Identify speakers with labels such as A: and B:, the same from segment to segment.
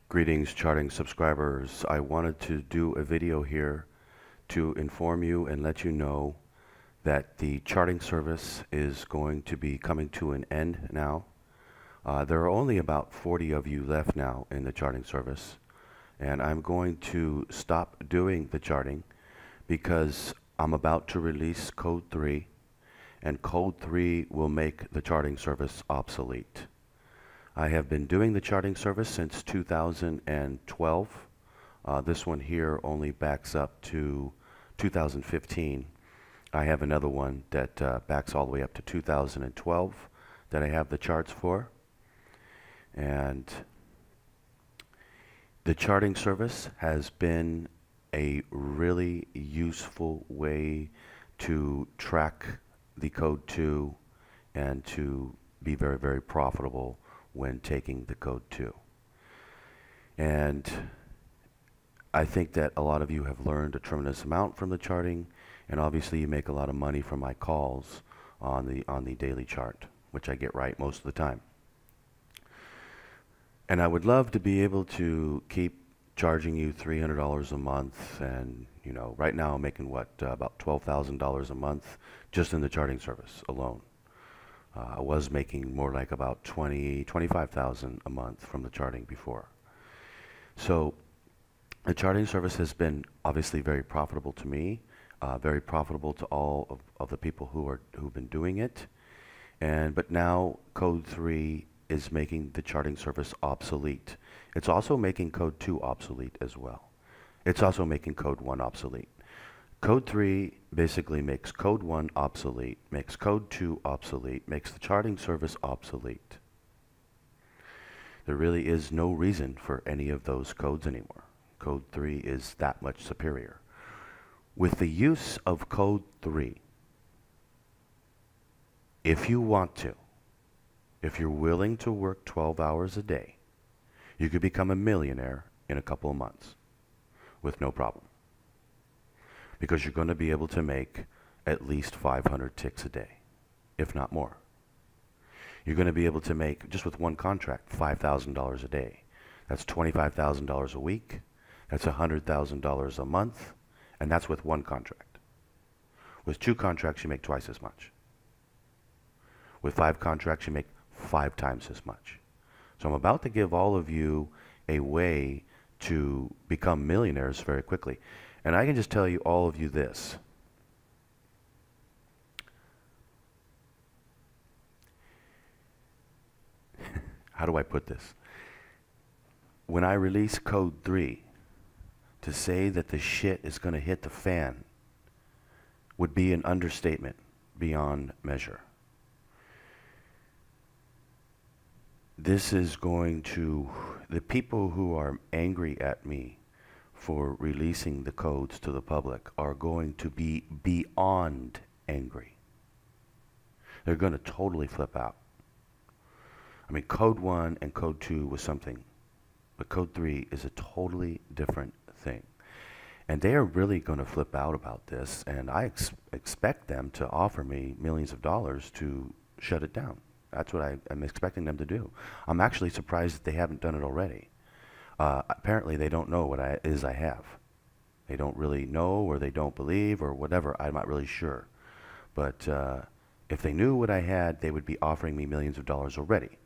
A: Greetings, charting subscribers. I wanted to do a video here to inform you and let you know that the charting service is going to be coming to an end now. There are only about 40 of you left now in the charting service, and I'm going to stop doing the charting because I'm about to release Code 3, and Code 3 will make the charting service obsolete. I have been doing the charting service since 2012. This one here only backs up to 2015. I have another one that backs all the way up to 2012 that I have the charts for. And the charting service has been a really useful way to track the Code 2 and to be very, very profitable when taking the Code 2. And I think that a lot of you have learned a tremendous amount from the charting, and obviously you make a lot of money from my calls on the daily chart, which I get right most of the time. And I would love to be able to keep charging you $300 a month, and you know, right now I'm making what, about $12,000 a month just in the charting service alone. I was making more like about $25,000 a month from the charting before. So the charting service has been obviously very profitable to me, very profitable to all of the people who've been doing it. But now Code 3 is making the charting service obsolete. It's also making Code 2 obsolete as well. It's also making Code 1 obsolete. Code 3 basically makes Code 1 obsolete, makes Code 2 obsolete, makes the charting service obsolete. There really is no reason for any of those codes anymore. Code 3 is that much superior. With the use of Code 3, if you want to, if you're willing to work 12 hours a day, you could become a millionaire in a couple of months with no problem. Because you're going to be able to make at least 500 ticks a day, if not more. You're going to be able to make, just with one contract, $5,000 a day. That's $25,000 a week. That's $100,000 a month. And that's with one contract. With 2 contracts, you make twice as much. With 5 contracts, you make 5 times as much. So I'm about to give all of you a way to become millionaires very quickly. And I can just tell you, all of you, this. How do I put this? When I release Code 3, to say that the shit is going to hit the fan would be an understatement beyond measure. This is going to, the people who are angry at me for releasing the codes to the public are going to be beyond angry. They're going to totally flip out. I mean, Code 1 and Code 2 was something, but Code 3 is a totally different thing. And they are really going to flip out about this, and I expect them to offer me millions of dollars to shut it down. That's what I'm expecting them to do. I'm actually surprised that they haven't done it already. Apparently they don't know what I have. They don't really know, or they don't believe, or whatever. I'm not really sure. But if they knew what I had, they would be offering me millions of dollars already,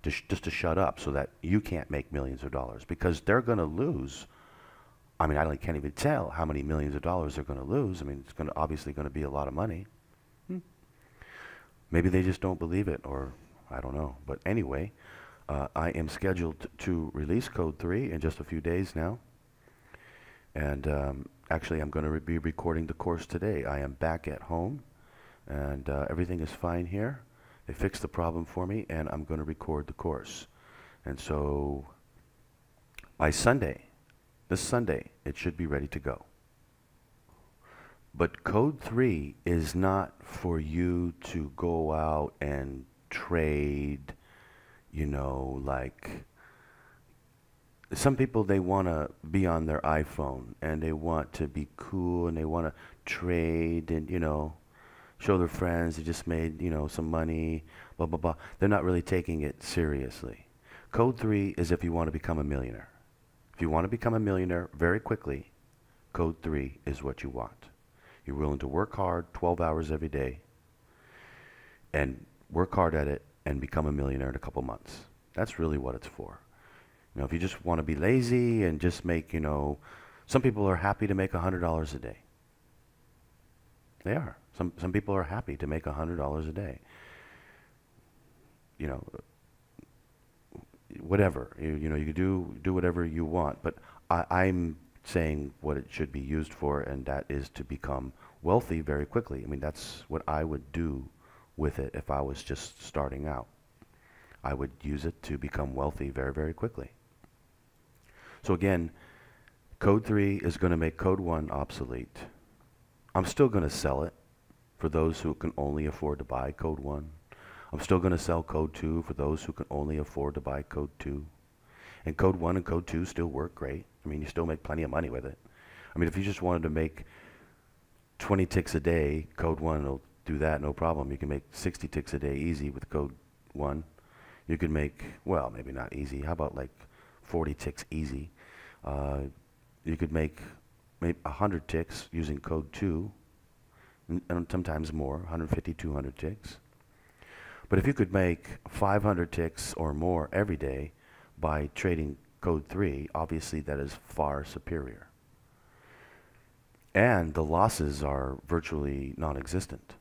A: just to shut up so that you can't make millions of dollars, because they're going to lose. I mean, I can't even tell how many millions of dollars they're going to lose. I mean, it's obviously going to be a lot of money. Maybe they just don't believe it, or I don't know. But anyway, I am scheduled to release Code 3 in just a few days now. And actually, I'm going to be recording the course today. I am back at home, and everything is fine here. They fixed the problem for me, and I'm going to record the course. And so by Sunday, this Sunday, it should be ready to go. But Code 3 is not for you to go out and trade, you know, like some people, they want to be on their iPhone and they want to be cool and they want to trade and, you know, show their friends they just made, you know, some money, blah, blah, blah. They're not really taking it seriously. Code 3 is if you want to become a millionaire. If you want to become a millionaire very quickly, code 3 is what you want. You're willing to work hard 12 hours every day and work hard at it and become a millionaire in a couple months. That's really what it's for. If you just want to be lazy and just make, some people are happy to make $100 a day. They are. Some people are happy to make $100 a day. Whatever. You do whatever you want, but I'm saying what it should be used for, and that is to become wealthy very quickly. That's what I would do with it if I was just starting out. I would use it to become wealthy very, very quickly. So again, code 3 is going to make code 1 obsolete. I'm still going to sell it for those who can only afford to buy code 1. I'm still going to sell code 2 for those who can only afford to buy code 2. And code 1 and code 2 still work great. You still make plenty of money with it. If you just wanted to make 20 ticks a day, code 1 will do that, no problem. You can make 60 ticks a day easy with code 1. You could make, well, maybe not easy. How about like 40 ticks easy? You could make maybe 100 ticks using code 2, and sometimes more, 150, 200 ticks. But if you could make 500 ticks or more every day by trading code 3, obviously that is far superior. And the losses are virtually non-existent,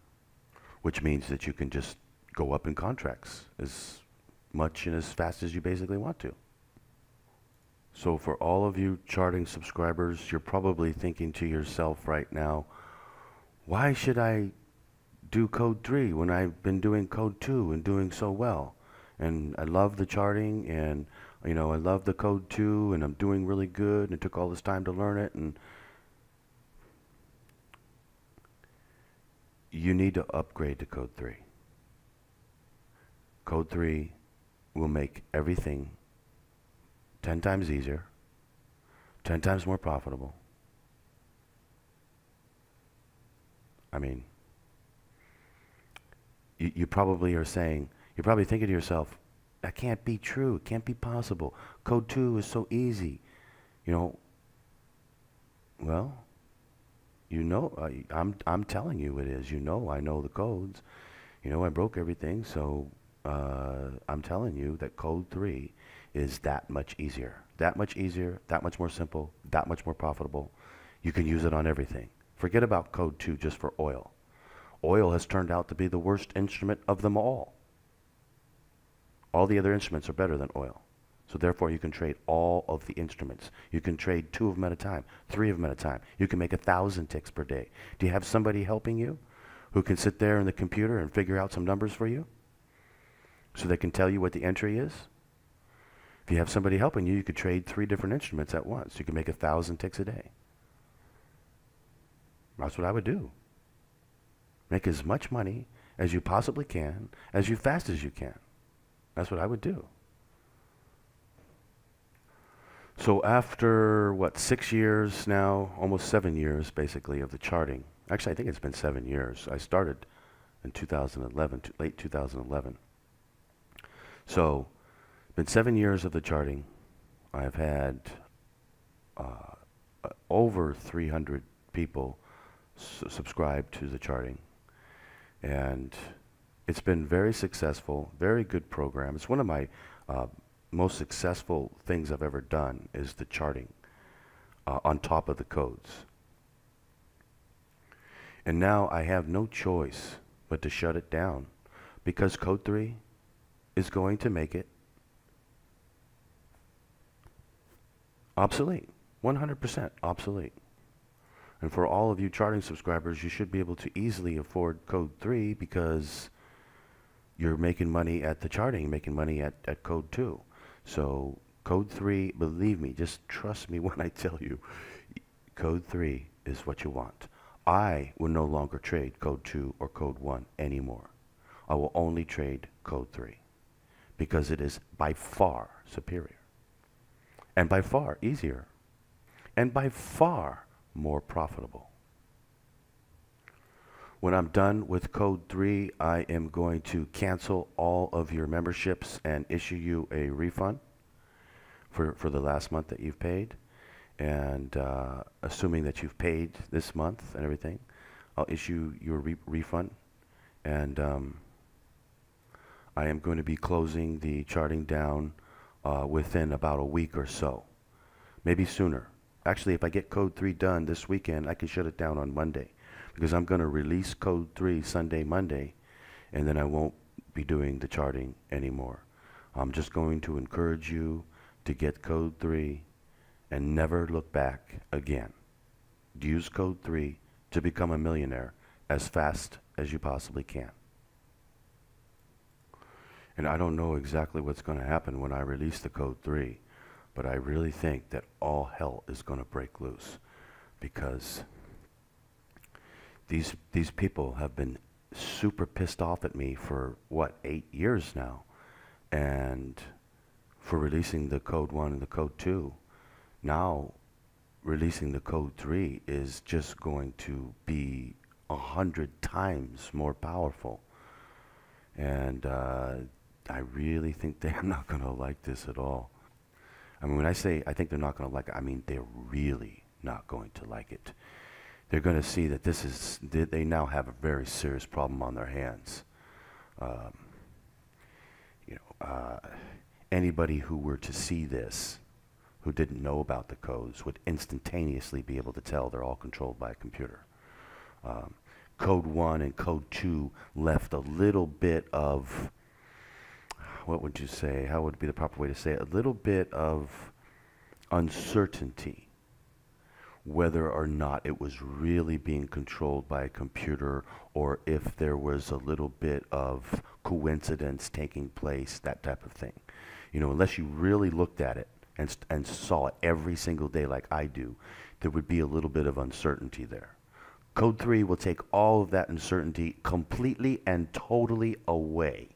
A: which means that you can just go up in contracts as much and as fast as you basically want to. So for all of you charting subscribers, you're probably thinking to yourself right now, why should I do code 3 when I've been doing code 2 and doing so well? And I love the charting, and I love the code 2, and I'm doing really good, and it took all this time to learn it. And you need to upgrade to code 3. Code 3 will make everything 10 times easier, 10 times more profitable. You probably are saying, you're probably thinking to yourself, that can't be true, it can't be possible. Code 2 is so easy. Well, I'm telling you it is. I know the codes. I broke everything, so I'm telling you that code 3 is that much easier, that much more simple, that much more profitable. You can use it on everything. Forget about code 2 just for oil. Oil has turned out to be the worst instrument of them all. All the other instruments are better than oil. So therefore you can trade all of the instruments. You can trade 2 of them at a time, 3 of them at a time. You can make 1,000 ticks per day. Do you have somebody helping you who can sit there in the computer and figure out some numbers for you so they can tell you what the entry is? If you have somebody helping you, you could trade 3 different instruments at once. You can make 1,000 ticks a day. That's what I would do. Make as much money as you possibly can, as fast as you can. That's what I would do. So after, 6 years now, almost 7 years basically of the charting. Actually, I think it's been 7 years. I started in 2011, late 2011. So, been 7 years of the charting. I've had over 300 people subscribe to the charting. And it's been very successful, very good program. It's one of my most successful things I've ever done is the charting on top of the codes. And now I have no choice but to shut it down because code 3 is going to make it obsolete, 100% obsolete. And for all of you charting subscribers, you should be able to easily afford code 3 because you're making money at the charting, making money at code 2. So code 3, believe me, just trust me when I tell you, code 3 is what you want. I will no longer trade code 2 or code 1 anymore. I will only trade code 3 because it is by far superior and by far easier and by far more profitable. When I'm done with code 3, I am going to cancel all of your memberships and issue you a refund for the last month that you've paid. And assuming that you've paid this month and everything, I'll issue your refund. And I am going to be closing the charting down within about a week or so, maybe sooner. Actually, if I get code 3 done this weekend, I can shut it down on Monday, because I'm going to release code 3 Sunday, Monday, and then I won't be doing the charting anymore. I'm just going to encourage you to get code 3 and never look back again. Use code 3 to become a millionaire as fast as you possibly can. And I don't know exactly what's going to happen when I release the code 3, but I really think that all hell is going to break loose, because these people have been super pissed off at me for, what, 8 years now, and for releasing the code 1 and the code 2. Now, releasing the code 3 is just going to be 100 times more powerful. And I really think they're not going to like this at all. I mean, when I say I think they're not going to like it, I mean they're really not going to like it. They're going to see that they now have a very serious problem on their hands. Anybody who were to see this, who didn't know about the codes, would instantaneously be able to tell they're all controlled by a computer. Code 1 and code 2 left a little bit of, what would you say, how would be the proper way to say it, a little bit of uncertainty whether or not it was really being controlled by a computer, or if there was a little bit of coincidence taking place, that type of thing. You know, unless you really looked at it and saw it every single day like I do, there would be a little bit of uncertainty there. Code 3 will take all of that uncertainty completely and totally away.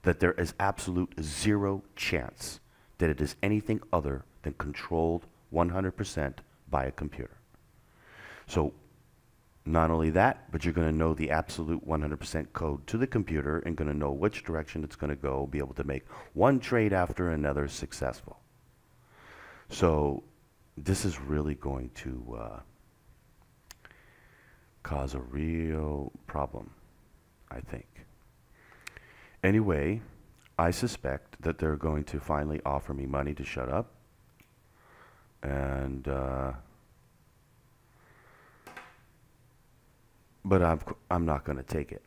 A: That there is absolute zero chance that it is anything other than controlled 100% by a computer. So not only that, but you're going to know the absolute 100% code to the computer and going to know which direction it's going to go, be able to make one trade after another successful. So this is really going to cause a real problem, I think. Anyway, I suspect that they're going to finally offer me money to shut up. And but I'm not going to take it.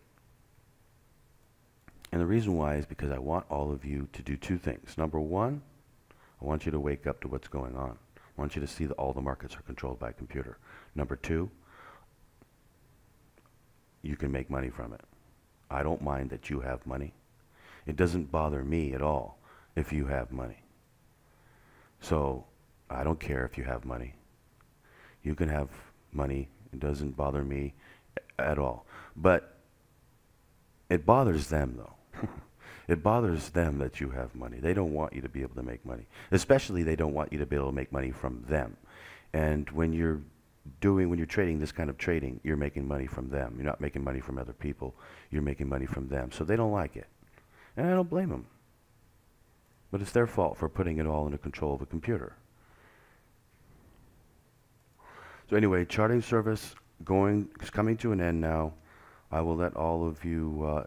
A: And the reason why is because I want all of you to do two things. Number one, I want you to wake up to what's going on. I want you to see that all the markets are controlled by a computer. Number two, you can make money from it. I don't mind that you have money. It doesn't bother me at all if you have money. So I don't care if you have money. You can have money. It doesn't bother me at all. But it bothers them, though. It bothers them that you have money. They don't want you to be able to make money. Especially they don't want you to be able to make money from them. And when you're trading this kind of trading, you're making money from them. You're not making money from other people. You're making money from them. So they don't like it. And I don't blame them. But it's their fault for putting it all under control of a computer. So anyway, charting service is coming to an end now. I will let all of you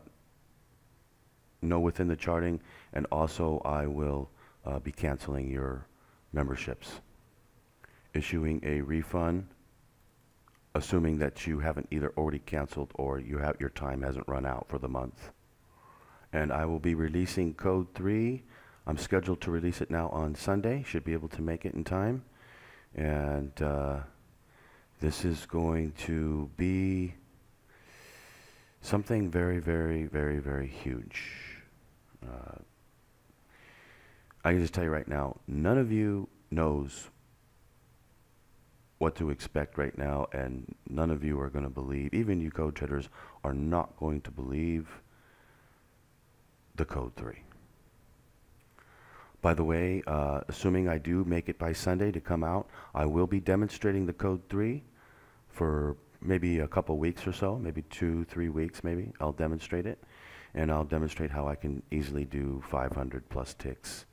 A: know within the charting, and also I will be canceling your memberships, issuing a refund, assuming that you haven't either already canceled or your time hasn't run out for the month. And I will be releasing code 3. I'm scheduled to release it now on Sunday. Should be able to make it in time. And this is going to be something very, very, very, very huge. I can just tell you right now, none of you knows what to expect right now, and none of you are going to believe, even you code traders are not going to believe the code 3. By the way, assuming I do make it by Sunday to come out, I will be demonstrating the code 3 for maybe a couple weeks or so, maybe 2, 3 weeks maybe, I'll demonstrate it. And I'll demonstrate how I can easily do 500 plus ticks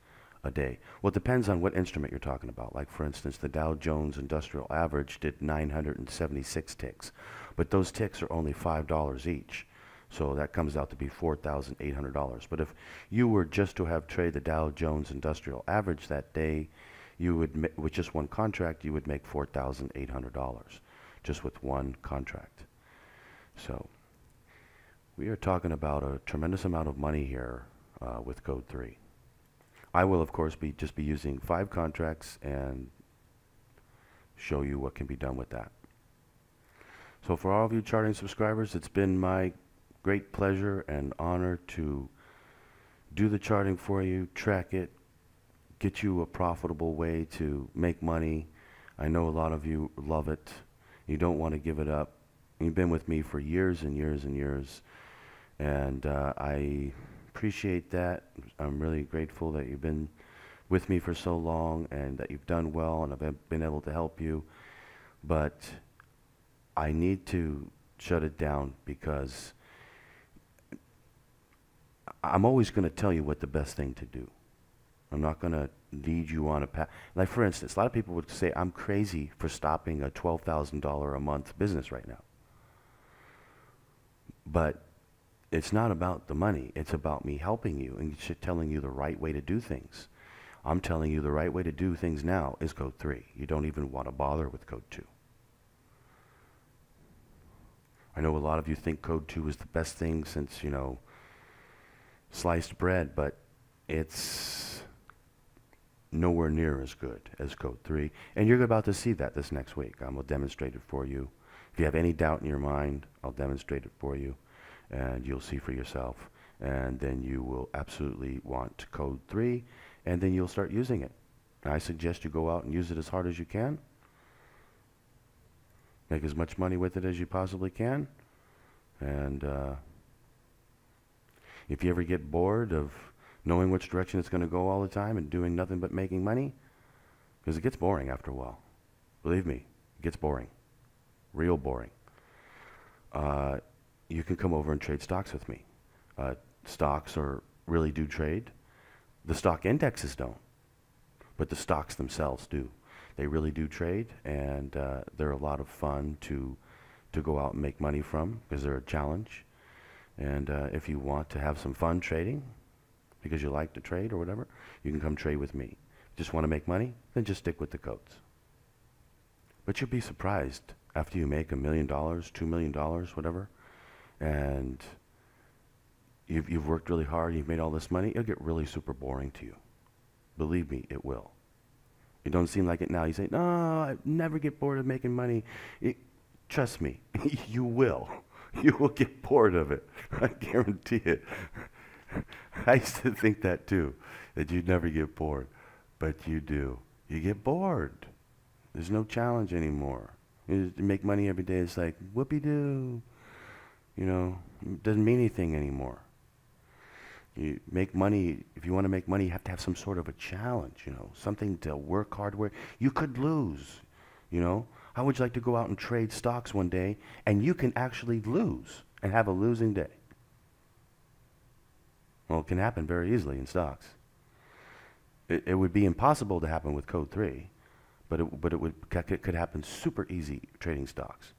A: a day. Well, it depends on what instrument you're talking about. Like, for instance, the Dow Jones Industrial Average did 976 ticks, but those ticks are only $5 each. So that comes out to be $4,800. But if you were just to have trade the Dow Jones Industrial Average that day, you would, with just one contract, you would make $4,800 just with one contract. So we are talking about a tremendous amount of money here with Code 3. I will, of course, just be using 5 contracts and show you what can be done with that. So for all of you charting subscribers, it's been my great pleasure and honor to do the charting for you, track it, get you a profitable way to make money. I know a lot of you love it. You don't want to give it up. You've been with me for years and years and years, and I appreciate that. I'm really grateful that you've been with me for so long and that you've done well and I've been able to help you. But I need to shut it down because I'm always going to tell you what the best thing to do. I'm not going to lead you on a path. Like, for instance, a lot of people would say I'm crazy for stopping a $12,000 a month business right now. But it's not about the money. It's about me helping you and telling you the right way to do things. I'm telling you the right way to do things now is Code 3. You don't even want to bother with Code 2. I know a lot of you think Code 2 is the best thing since, sliced bread, but it's nowhere near as good as Code 3. And you're about to see that this next week. I'm going to demonstrate it for you. If you have any doubt in your mind, I'll demonstrate it for you, and you'll see for yourself. And then you will absolutely want Code 3, and then you'll start using it. I suggest you go out and use it as hard as you can. Make as much money with it as you possibly can. And if you ever get bored of knowing which direction it's going to go all the time and doing nothing but making money, because it gets boring after a while. Believe me, it gets boring. Real boring. You can come over and trade stocks with me. Stocks really do trade. The stock indexes don't, but the stocks themselves do. They really do trade, and they're a lot of fun to go out and make money from because they're a challenge. And if you want to have some fun trading because you like to trade or whatever, you can come trade with me. Just want to make money? Then just stick with the codes. But you'll be surprised after you make $1 million, $2 million, whatever, and you've worked really hard, you've made all this money, it'll get really super boring to you. Believe me, it will. It don't seem like it now. You say, no, I never get bored of making money. Trust me, you will. You will get bored of it. I guarantee it. I used to think that too, that you'd never get bored. But you do. You get bored. There's no challenge anymore. You make money every day. It's like, whoopee-doo. It doesn't mean anything anymore. You make money. If you want to make money, you have to have some sort of a challenge, something to work hard with. You could lose, How would you like to go out and trade stocks one day and you can actually lose and have a losing day? Well, it can happen very easily in stocks. It would be impossible to happen with Code 3, but it could happen super easy trading stocks.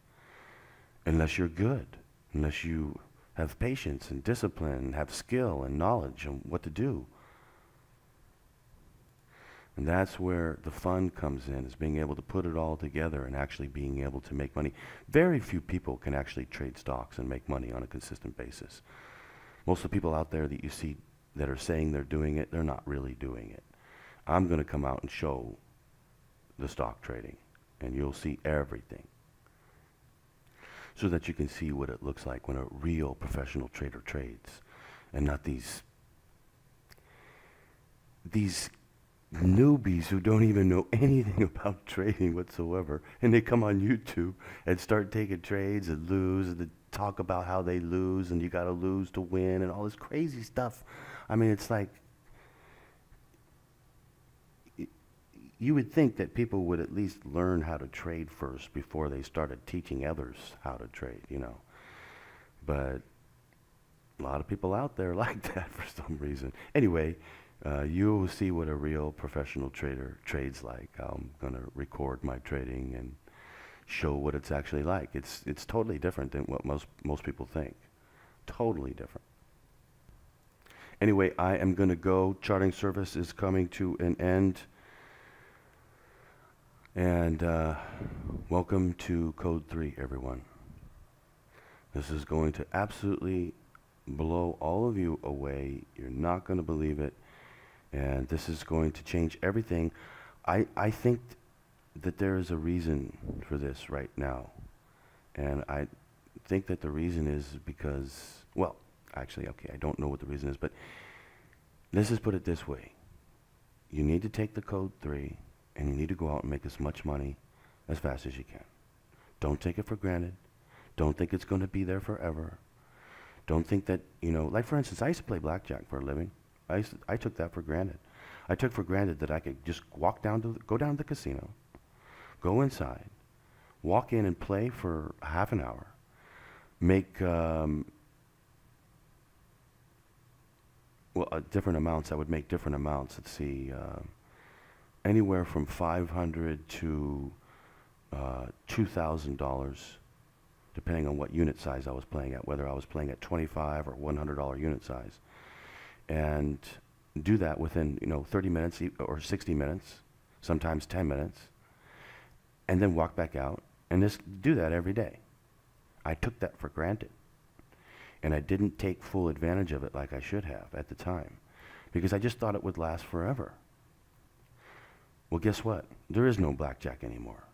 A: Unless you're good, unless you have patience and discipline, have skill and knowledge on what to do. And that's where the fun comes in, is being able to put it all together and actually being able to make money. Very few people can actually trade stocks and make money on a consistent basis. Most of the people out there that you see that are saying they're doing it, they're not really doing it. I'm going to come out and show the stock trading, and you'll see everything, so that you can see what it looks like when a real professional trader trades, and not these newbies who don't even know anything about trading whatsoever, and they come on YouTube and start taking trades and lose, and they talk about how they lose, and you got to lose to win, and all this crazy stuff. I mean, it's like, you would think that people would at least learn how to trade first before they started teaching others how to trade, you know. But a lot of people out there like that for some reason. Anyway, you'll see what a real professional trader trades like. I'm going to record my trading and show what it's actually like. It's totally different than what most people think. Totally different. Anyway, I am going to go. Charting service is coming to an end. And welcome to Code 3, everyone. This is going to absolutely blow all of you away. You're not going to believe it. And this is going to change everything. I think that there is a reason for this right now. And I think that the reason is because, well, actually, okay, I don't know what the reason is, but let's just put it this way. You need to take the Code 3, and you need to go out and make as much money as fast as you can. Don't take it for granted. Don't think it's going to be there forever. Don't think that, you know, like for instance, I used to play blackjack for a living. I took that for granted. I took for granted that I could just go down to the casino, go inside, walk in and play for half an hour, make different amounts. I would make different amounts. Let's see, anywhere from $500 to $2,000, depending on what unit size I was playing at, whether I was playing at $25 or $100 unit size, and do that within 30 minutes or 60 minutes, sometimes 10 minutes, and then walk back out and just do that every day. I took that for granted. And I didn't take full advantage of it like I should have at the time, because I just thought it would last forever. Well, guess what? There is no blackjack anymore.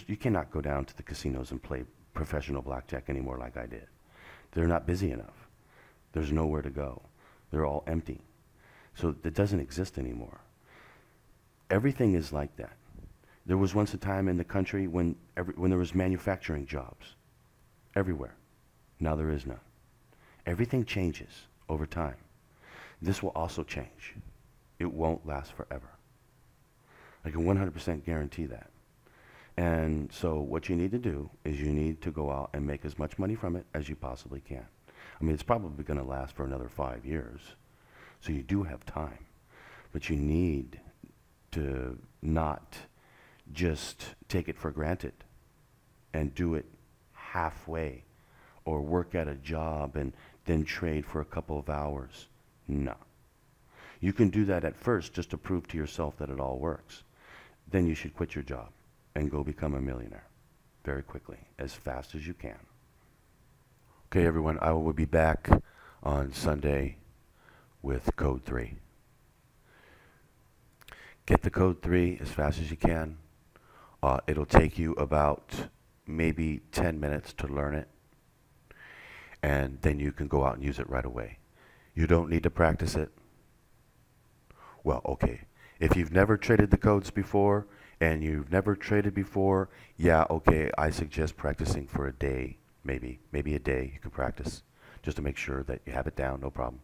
A: You cannot go down to the casinos and play professional blackjack anymore like I did. They're not busy enough. There's nowhere to go. They're all empty. So it doesn't exist anymore. Everything is like that. There was once a time in the country when there was manufacturing jobs everywhere. Now there is none. Everything changes over time. This will also change. It won't last forever. I can 100% guarantee that. And so what you need to do is you need to go out and make as much money from it as you possibly can. I mean, it's probably going to last for another 5 years. So you do have time. But you need to not just take it for granted and do it halfway, or work at a job and then trade for a couple of hours. No. You can do that at first just to prove to yourself that it all works. Then you should quit your job and go become a millionaire very quickly, as fast as you can. Okay, everyone, I will be back on Sunday with Code 3. Get the Code 3 as fast as you can. It'll take you about maybe 10 minutes to learn it, and then you can go out and use it right away. You don't need to practice it. Well, okay, if you've never traded the codes before and you've never traded before, yeah, okay, I suggest practicing for a day, maybe a day you can practice, just to make sure that you have it down, no problem.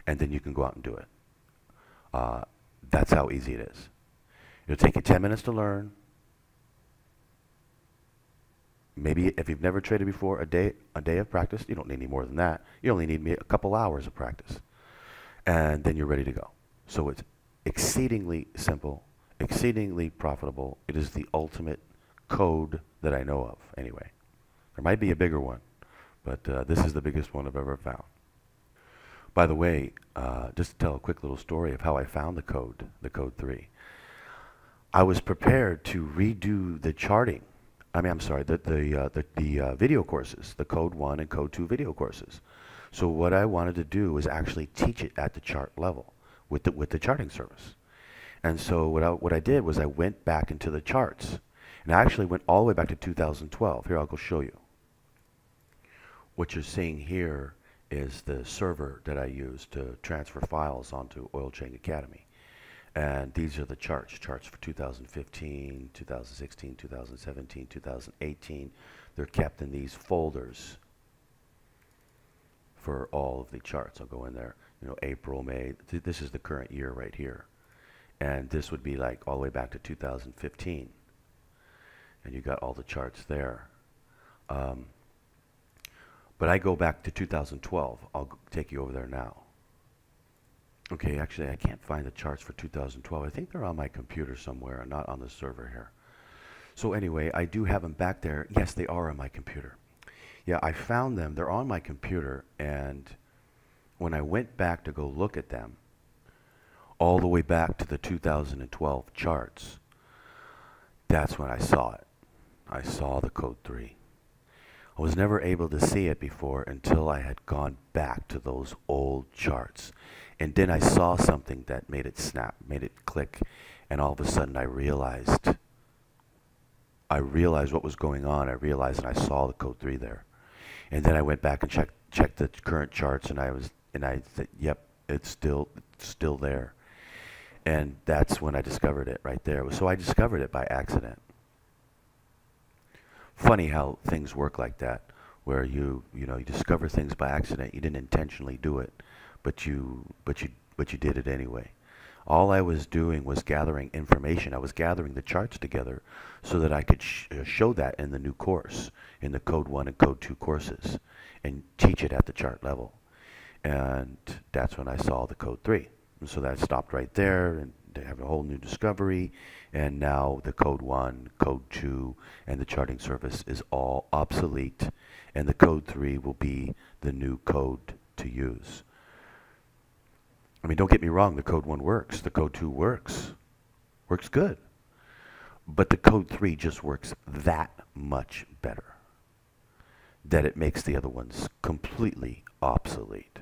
A: And then you can go out and do it. That's how easy it is. It'll take you 10 minutes to learn. Maybe if you've never traded before, a day of practice. You don't need any more than that. You only need a couple hours of practice. And then you're ready to go. So it's exceedingly simple, exceedingly profitable. It is the ultimate code that I know of, anyway. There might be a bigger one, but this is the biggest one I've ever found. By the way, just to tell a quick little story of how I found the Code 3. I was prepared to redo the charting. The video courses, the Code 1 and Code 2 video courses. So what I wanted to do was actually teach it at the chart level with the charting service. And so what I did was I went back into the charts. And I actually went all the way back to 2012. Here, I'll go show you. What you're seeing here is the server that I use to transfer files onto Oil Trading Academy. And these are the charts for 2015, 2016, 2017, 2018. They're kept in these folders for all of the charts. I'll go in there, April, May. This is the current year right here. And this would be like all the way back to 2015. And you got all the charts there. Um, but I go back to 2012. I'll take you over there now. Okay, actually, I can't find the charts for 2012. I think they're on my computer somewhere, not on the server here. So anyway, I do have them back there. Yes, they are on my computer. Yeah, I found them. They're on my computer. And when I went back to go look at them, all the way back to the 2012 charts, that's when I saw it. I saw the code 3. I was never able to see it before until I had gone back to those old charts. And then I saw something that made it snap, made it click, and all of a sudden I realized what was going on. I realized and I saw the code 3 there. And then I went back and checked the current charts, and I said, yep, it's still there. And that's when I discovered it right there. So I discovered it by accident. Funny how things work like that, where you discover things by accident. You didn't intentionally do it, but you did it anyway. All I was doing was gathering information. I was gathering the charts together so that I could show that in the new course, in the Code 1 and Code 2 courses, and teach it at the chart level. And that's when I saw the Code 3. And so that stopped right there, and they have a whole new discovery. And now the Code 1, Code 2, and the charting service is all obsolete. And the Code 3 will be the new code to use. I mean, don't get me wrong, the Code 1 works. The Code 2 works. Works good. But the Code 3 just works that much better, that it makes the other ones completely obsolete.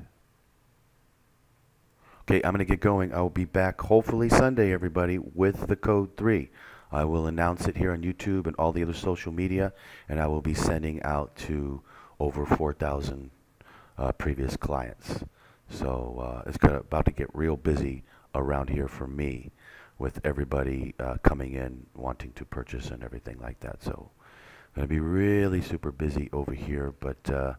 A: Okay, I'm going to get going. I'll be back hopefully Sunday, everybody, with the Code 3. I will announce it here on YouTube and all the other social media, and I will be sending out to over 4,000 previous clients. So it's about to get real busy around here for me, with everybody coming in wanting to purchase and everything like that. So going to be really super busy over here, but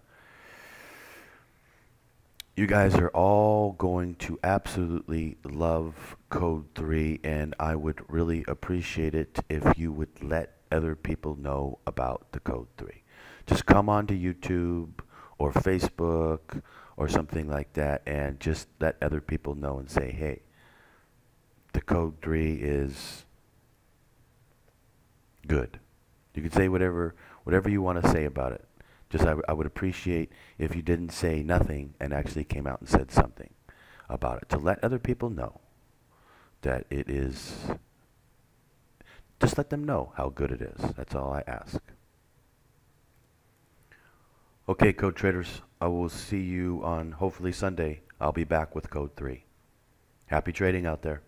A: you guys are all going to absolutely love Code 3, and I would really appreciate it if you would let other people know about the Code 3. Just come onto YouTube or Facebook or something like that, and just let other people know and say, hey, the Code 3 is good. You can say whatever you want to say about it. Just I would appreciate if you didn't say nothing and actually came out and said something about it, to let other people know that it is. Just let them know how good it is. That's all I ask. Okay, Code Traders, I will see you on hopefully Sunday. I'll be back with Code 3. Happy trading out there.